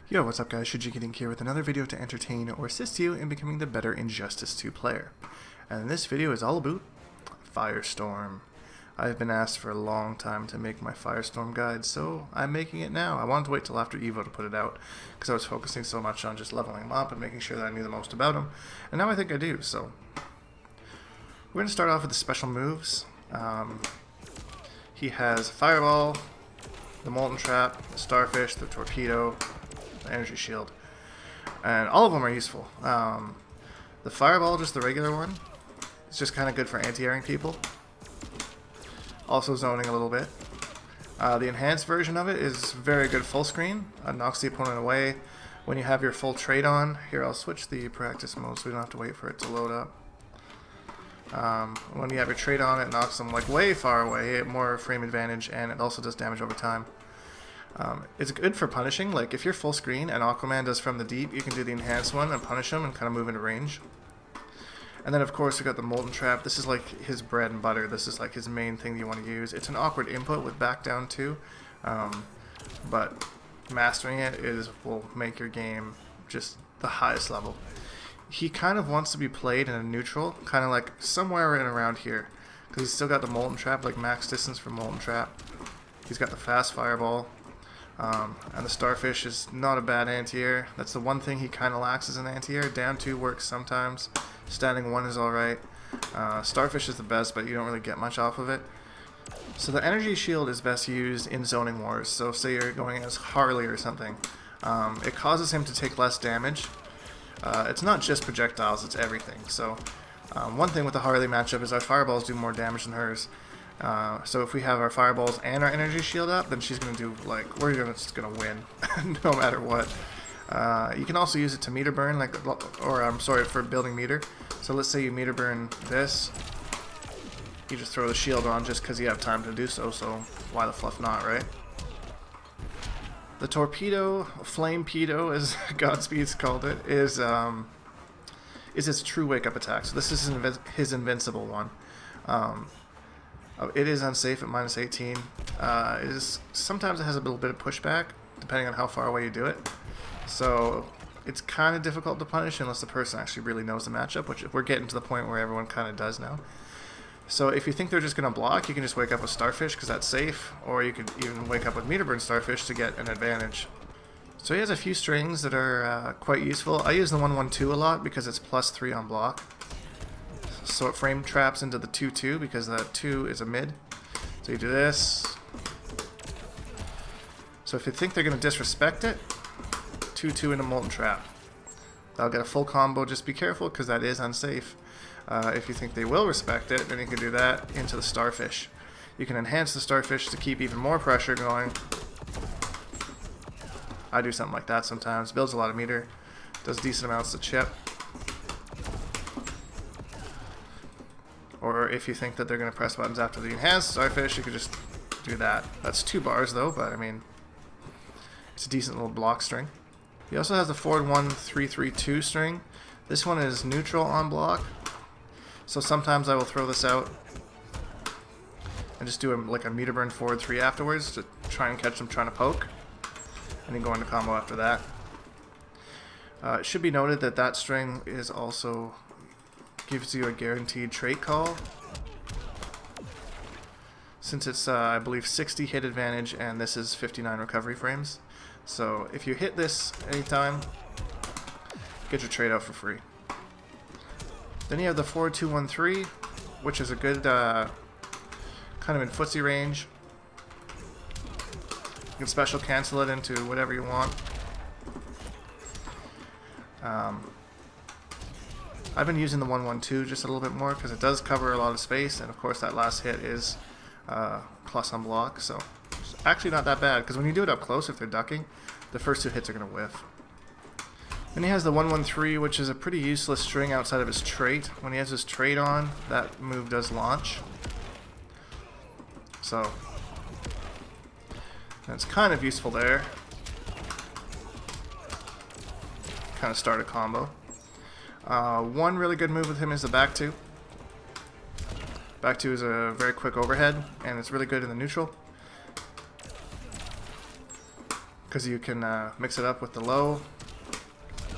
Yo, what's up guys, Shujinkydink here with another video to entertain or assist you in becoming the better Injustice 2 player. And this video is all about Firestorm. I've been asked for a long time to make my Firestorm guide, so I'm making it now. I wanted to wait till after Evo to put it out, because I was focusing so much on just leveling him up and making sure that I knew the most about him. And now I think I do, so we're going to start off with the special moves. He has Fireball, the Molten Trap, the Starfish, the Torpedo, energy shield, and all of them are useful. The Fireball, just the regular one, it's just kind of good for anti-airing people, also zoning a little bit. The enhanced version of it is very good full screen. Knocks the opponent away. When you have your full trade on, here I'll switch the practice mode so we don't have to wait for it to load up. When you have your trade on, it knocks them like way far away, more frame advantage, and it also does damage over time. It's good for punishing. Like if you're full screen and Aquaman does from the deep, you can do the enhanced one and punish him and kind of move into range. And then of course we got the Molten Trap. This is like his bread and butter. This is like his main thing that you want to use. It's an awkward input with back down too, but mastering it will make your game just the highest level. He kind of wants to be played in a neutral, kind of like somewhere in around here, because he's still got the Molten Trap, like max distance for Molten Trap. He's got the fast Fireball. And the Starfish is not a bad anti-air. That's the one thing he kind of lacks as an anti-air. Down 2 works sometimes. Standing 1 is alright. Starfish is the best, but you don't really get much off of it. So the energy shield is best used in zoning wars. So say you're going as Harley or something. It causes him to take less damage. It's not just projectiles, it's everything. So one thing with the Harley matchup is our fireballs do more damage than hers. So if we have our fireballs and our energy shield up, then she's going to do, like, we're just going to win, no matter what. You can also use it to meter burn, like, or I'm sorry, for building meter. So let's say you meter burn this, you just throw the shield on just because you have time to do so, so why the fluff not, right? The Torpedo, Flame Pedo, as Godspeed's called it, is its true wake-up attack. So this is his invincible one. It is unsafe at minus 18. Sometimes it has a little bit of pushback, depending on how far away you do it. So it's kind of difficult to punish unless the person actually really knows the matchup, which we're getting to the point where everyone kind of does now. So if you think they're just going to block, you can just wake up with Starfish because that's safe, or you could even wake up with Meter Burn Starfish to get an advantage. So he has a few strings that are quite useful. I use the 1-1-2 a lot because it's +3 on block. So it frame traps into the 2-2 because that 2 is a mid. So you do this. So if you think they're going to disrespect it, 2-2 into Molten Trap. That'll get a full combo. Just be careful because that is unsafe. If you think they will respect it, then you can do that into the Starfish. You can enhance the Starfish to keep even more pressure going. I do something like that sometimes. Builds a lot of meter. Does decent amounts of chip. Or if you think that they're going to press buttons after the enhanced Starfish, you could just do that. That's 2 bars though, but I mean, it's a decent little block string. He also has the forward 1-3-3-2 string. This one is neutral on block, so sometimes I will throw this out and just do like a meter burn forward 3 afterwards to try and catch them trying to poke, and then go into combo after that. It should be noted that that string is also gives you a guaranteed trait call, since it's I believe 60 hit advantage and this is 59 recovery frames. So if you hit this anytime, get your trait out for free. Then you have the 4-2-1-3, which is a good kind of in footsie range. You can special cancel it into whatever you want. I've been using the 1-1-2 just a little bit more because it does cover a lot of space, and of course that last hit is plus on block, so it's actually not that bad because when you do it up close, if they're ducking, the first 2 hits are going to whiff. Then he has the 1-1-3, which is a pretty useless string outside of his trait. When he has his trait on, that move does launch. So that's kind of useful there. Kind of start a combo. One really good move with him is the back 2. Back 2 is a very quick overhead, and it's really good in the neutral. because you can mix it up with the low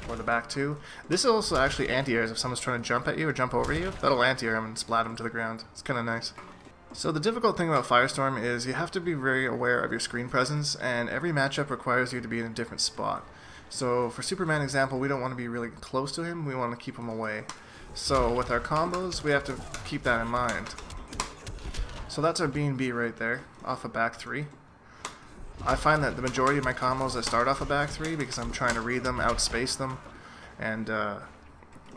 or the back two. This is also actually anti-airs if someone's trying to jump at you or jump over you. That'll anti-air them and splat them to the ground. It's kind of nice. So the difficult thing about Firestorm is you have to be very aware of your screen presence, and every matchup requires you to be in a different spot. So for Superman example, we don't want to be really close to him, we want to keep him away. So with our combos, we have to keep that in mind. So that's our B&B right there, off a back 3. I find that the majority of my combos I start off a back 3 because I'm trying to read them, outspace them, and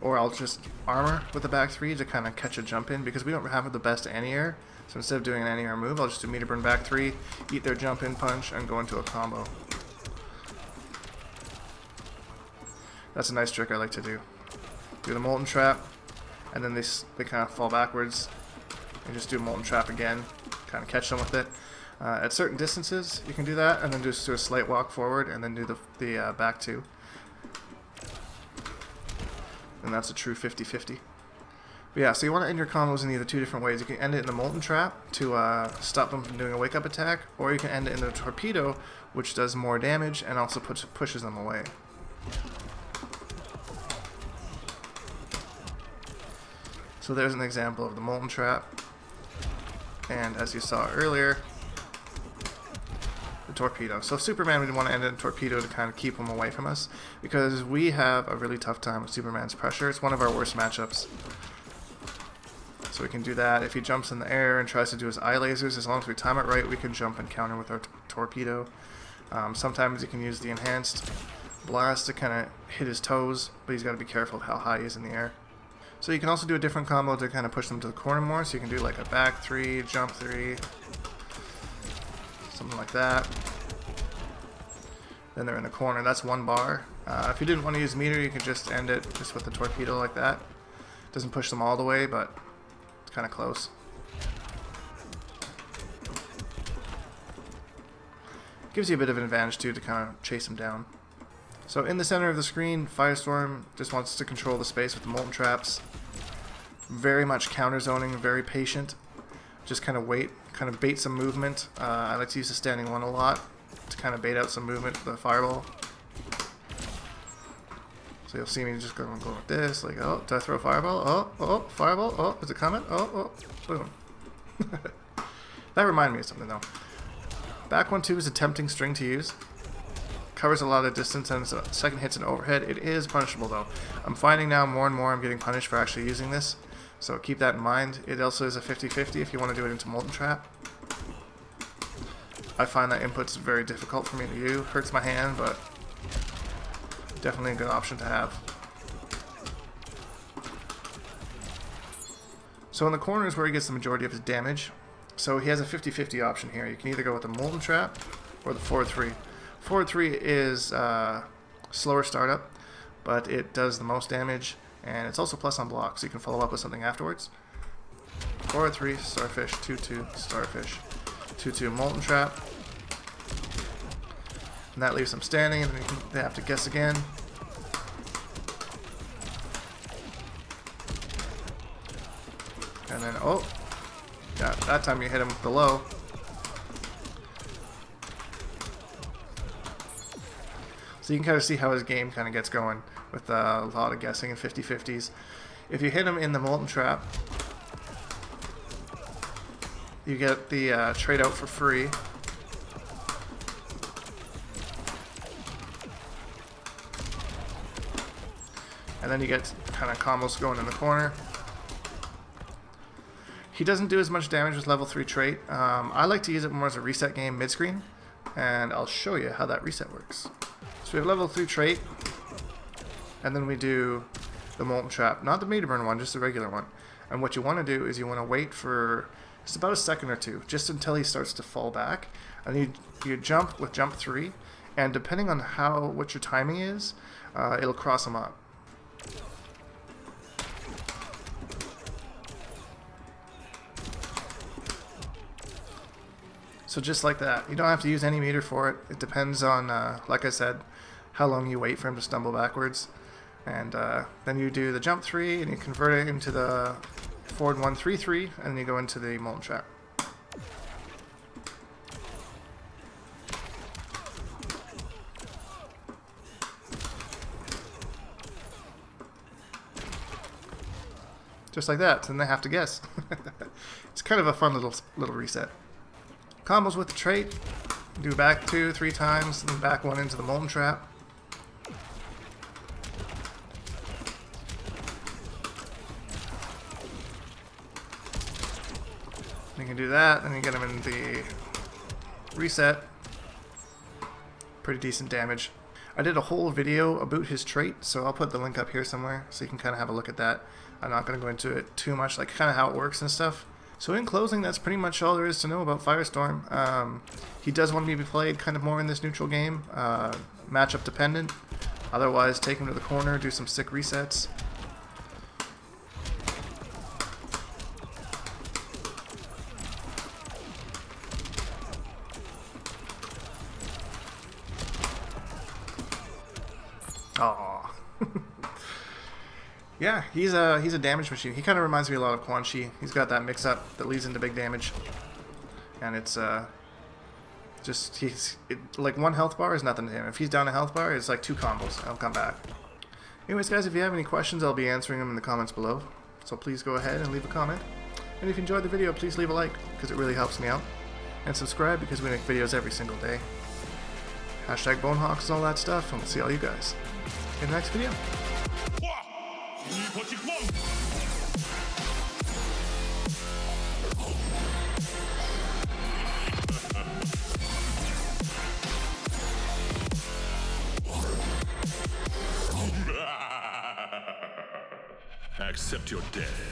or I'll just armor with the back 3 to kind of catch a jump in because we don't have the best anti-air. So instead of doing an anti-air move, I'll just do meter burn back 3, eat their jump in punch, and go into a combo. That's a nice trick I like to do. Do the Molten Trap, and then they kind of fall backwards, and just do Molten Trap again, kind of catch them with it. At certain distances, you can do that, and then just do a slight walk forward, and then do the back 2. And that's a true 50-50. But yeah, so you want to end your combos in either two different ways. You can end it in the Molten Trap to stop them from doing a wake-up attack, or you can end it in the Torpedo, which does more damage and also pushes them away. So there's an example of the Molten Trap, and as you saw earlier, the Torpedo. So Superman, we want to end it in Torpedo to kind of keep him away from us, because we have a really tough time with Superman's pressure. It's one of our worst matchups. So we can do that. If he jumps in the air and tries to do his eye lasers, as long as we time it right, we can jump and counter with our Torpedo. Sometimes you can use the enhanced blast to kind of hit his toes, but he's got to be careful of how high he is in the air. So you can also do a different combo to kind of push them to the corner more. So you can do like a back 3, jump 3, something like that. Then they're in the corner. That's 1 bar. If you didn't want to use meter, you could just end it just with the Torpedo like that. Doesn't push them all the way, but it's kind of close. Gives you a bit of an advantage too to kind of chase them down. So in the center of the screen, Firestorm just wants to control the space with the Molten Traps. Very much counter zoning, very patient. Just kind of wait, kind of bait some movement. I like to use the standing 1 a lot to kind of bait out some movement with the Fireball. So you'll see me just go like this, like, oh, did I throw a Fireball? Oh, Fireball, oh, is it coming? Oh, boom. That reminded me of something though. Back 1-2 is a tempting string to use. Covers a lot of distance, and second hit's an overhead. It is punishable though. I'm finding now more and more I'm getting punished for actually using this, so keep that in mind. It also is a 50-50 if you want to do it into Molten Trap. I find that input's very difficult for me to use. Hurts my hand, but definitely a good option to have. So in the corner is where he gets the majority of his damage. So he has a 50-50 option here. You can either go with the Molten Trap or the forward 3. Forward 3 is slower startup, but it does the most damage, and it's also plus on block, so you can follow up with something afterwards. Forward 3, Starfish, 2-2, Starfish, 2-2, Molten Trap. And that leaves them standing, and then they have to guess again. And then, oh, yeah, that time you hit him with the low. So you can kind of see how his game kind of gets going with a lot of guessing and 50-50s. If you hit him in the Molten Trap, you get the trade out for free. And then you get kind of combos going in the corner. He doesn't do as much damage with level 3 trait. I like to use it more as a reset game mid-screen, and I'll show you how that reset works. So we have level 3 trait, and then we do the Molten Trap. Not the meter burn one, just the regular one. And what you want to do is you want to wait for just about a second or two, just until he starts to fall back. And you jump with jump 3, and depending on what your timing is, it'll cross him up. So just like that. You don't have to use any meter for it. It depends on, like I said, how long you wait for him to stumble backwards. And then you do the jump 3, and you convert it into the forward 1-3-3, and then you go into the Molten Trap. Just like that, and they have to guess. It's kind of a fun little reset. Combos with the trait. Do back 2, 3 times, and then back 1 into the Molten Trap. You can do that, and you get him in the reset. Pretty decent damage. I did a whole video about his trait, so I'll put the link up here somewhere so you can kind of have a look at that. I'm not going to go into it too much, like kind of how it works and stuff. So in closing, that's pretty much all there is to know about Firestorm. He does want to be played kind of more in this neutral game, matchup dependent. Otherwise, take him to the corner, do some sick resets. Aww. Yeah, he's a damage machine. He kind of reminds me a lot of Quan Chi. He's got that mix-up that leads into big damage, and it's just like 1 health bar is nothing to him. If he's down a health bar, it's like 2 combos. I'll come back. Anyways, guys, if you have any questions, I'll be answering them in the comments below. So please go ahead and leave a comment. And if you enjoyed the video, please leave a like because it really helps me out. And subscribe because we make videos every single day. Hashtag Bonehawks and all that stuff, and we'll see all you guys in the next video. Accept your death.